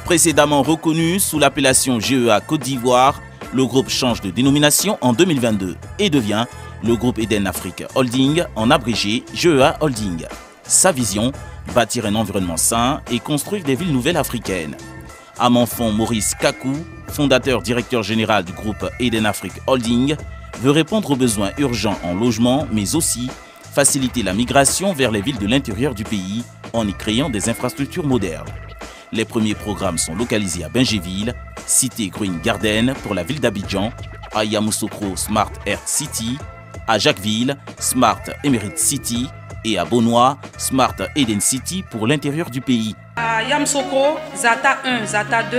Précédemment reconnu sous l'appellation GEA Côte d'Ivoire, le groupe change de dénomination en 2022 et devient le groupe Eden Afrique Holding, en abrégé GEA Holding. Sa vision, bâtir un environnement sain et construire des villes nouvelles africaines. À Montfond, Maurice Kakou, fondateur directeur général du groupe Eden Afrique Holding, veut répondre aux besoins urgents en logement, mais aussi faciliter la migration vers les villes de l'intérieur du pays en y créant des infrastructures modernes. Les premiers programmes sont localisés à Bingéville, Cité Green Garden pour la ville d'Abidjan, à Yamoussoukro Smart Earth City, à Jacquesville, Smart Emirate City et à Bonois, Smart Eden City pour l'intérieur du pays. À Yamoussoukro, Zata 1, Zata 2,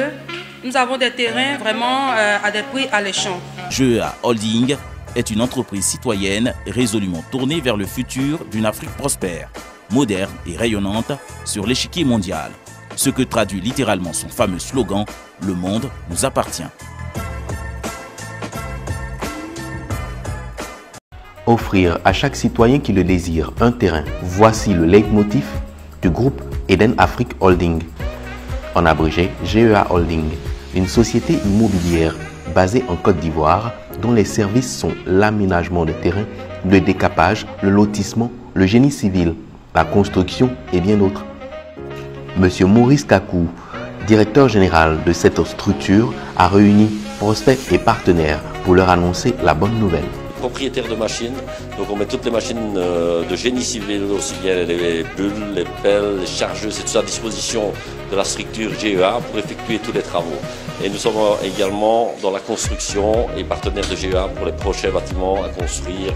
nous avons des terrains vraiment à des prix alléchants. GEA Holding est une entreprise citoyenne résolument tournée vers le futur d'une Afrique prospère, moderne et rayonnante sur l'échiquier mondial. Ce que traduit littéralement son fameux slogan « Le monde nous appartient ». Offrir à chaque citoyen qui le désire un terrain. Voici le leitmotiv du groupe Eden Afrique Holding, en abrégé GEA Holding, une société immobilière basée en Côte d'Ivoire dont les services sont l'aménagement de terrains, le décapage, le lotissement, le génie civil, la construction et bien d'autres. Monsieur Maurice Kakou, directeur général de cette structure, a réuni prospects et partenaires pour leur annoncer la bonne nouvelle. Propriétaire de machines, donc on met toutes les machines de génie civil, aussi bien les bulles, les pelles, les chargeuses, c'est tout ça à disposition de la structure GEA pour effectuer tous les travaux. Et nous sommes également dans la construction et partenaires de GEA pour les prochains bâtiments à construire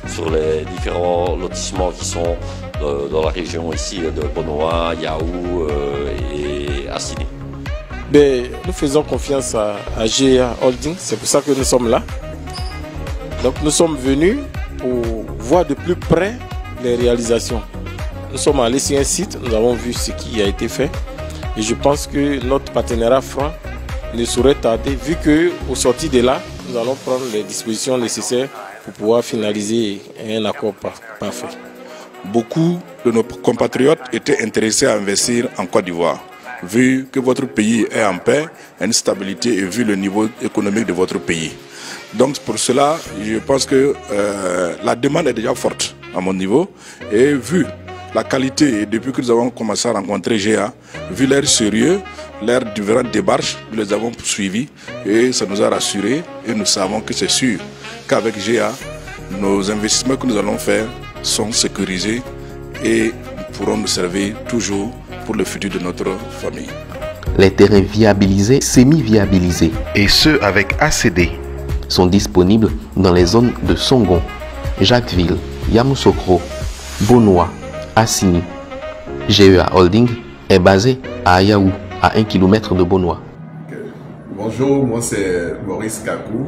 sur les différents lotissements qui sont dans la région ici de Bonois, Yaou et Assini. Nous faisons confiance à GEA Holding, c'est pour ça que nous sommes là. Donc nous sommes venus pour voir de plus près les réalisations. Nous sommes allés sur un site, nous avons vu ce qui a été fait et je pense que notre partenariat franc ne saurait tarder vu qu'au sorti de là, nous allons prendre les dispositions nécessaires pour pouvoir finaliser un accord parfait. Beaucoup de nos compatriotes étaient intéressés à investir en Côte d'Ivoire. Vu que votre pays est en paix, une stabilité et vu le niveau économique de votre pays. Donc pour cela, je pense que la demande est déjà forte à mon niveau. Et vu la qualité, et depuis que nous avons commencé à rencontrer GEA, vu leur sérieux, leurs différentes démarches, nous les avons suivis et ça nous a rassurés. Et nous savons que c'est sûr qu'avec GEA, nos investissements que nous allons faire sont sécurisés et pourront nous servir toujours pour le futur de notre famille. Les terrains viabilisés, semi-viabilisés, et ceux avec ACD, sont disponibles dans les zones de Songon, Jacquesville, Yamoussoukro, Bonois, Assini. GEA Holding est basé à Yaou, à 1 km de Bonois. Bonjour, moi c'est Maurice Kakou,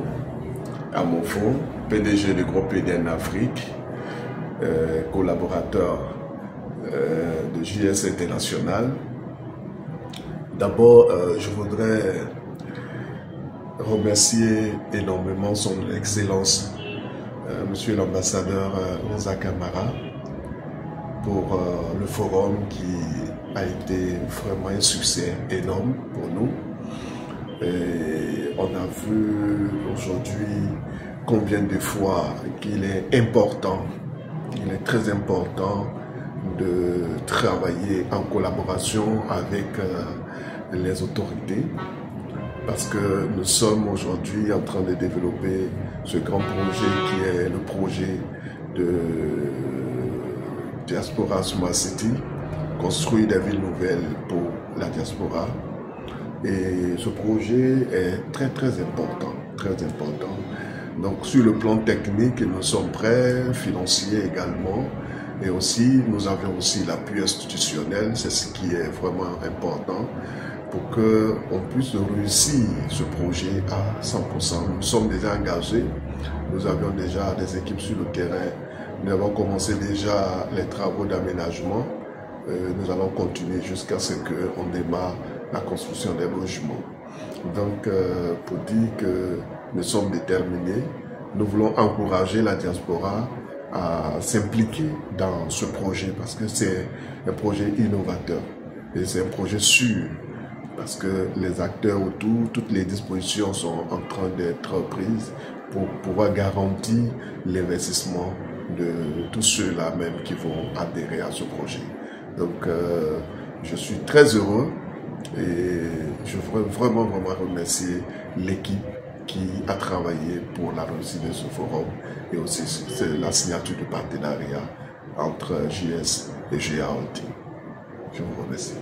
à Montfond, PDG du groupe Eden Afrique, collaborateur de JS International. D'abord, je voudrais remercier énormément son Excellence, Monsieur l'ambassadeur Rosa Camara, pour le forum qui a été vraiment un succès énorme pour nous. Et on a vu aujourd'hui combien de fois qu'il est important, il est très important de travailler en collaboration avec les autorités, parce que nous sommes aujourd'hui en train de développer ce grand projet qui est le projet de Diaspora Smart City, construire des villes nouvelles pour la diaspora. Et ce projet est très important, très important. Donc sur le plan technique, nous sommes prêts, financiers également, et aussi nous avons aussi l'appui institutionnel, c'est ce qui est vraiment important pour qu'on puisse réussir ce projet à 100%. Nous sommes déjà engagés, nous avions déjà des équipes sur le terrain, nous avons commencé déjà les travaux d'aménagement, nous allons continuer jusqu'à ce qu'on démarre la construction des logements. Donc, pour dire que nous sommes déterminés, nous voulons encourager la diaspora à s'impliquer dans ce projet parce que c'est un projet innovateur et c'est un projet sûr parce que les acteurs autour, toutes les dispositions sont en train d'être prises pour pouvoir garantir l'investissement de tous ceux-là même qui vont adhérer à ce projet. Donc je suis très heureux et je voudrais vraiment remercier l'équipe qui a travaillé pour la réussite de ce forum et aussi la signature du partenariat entre JS et GA Holding. Je vous remercie.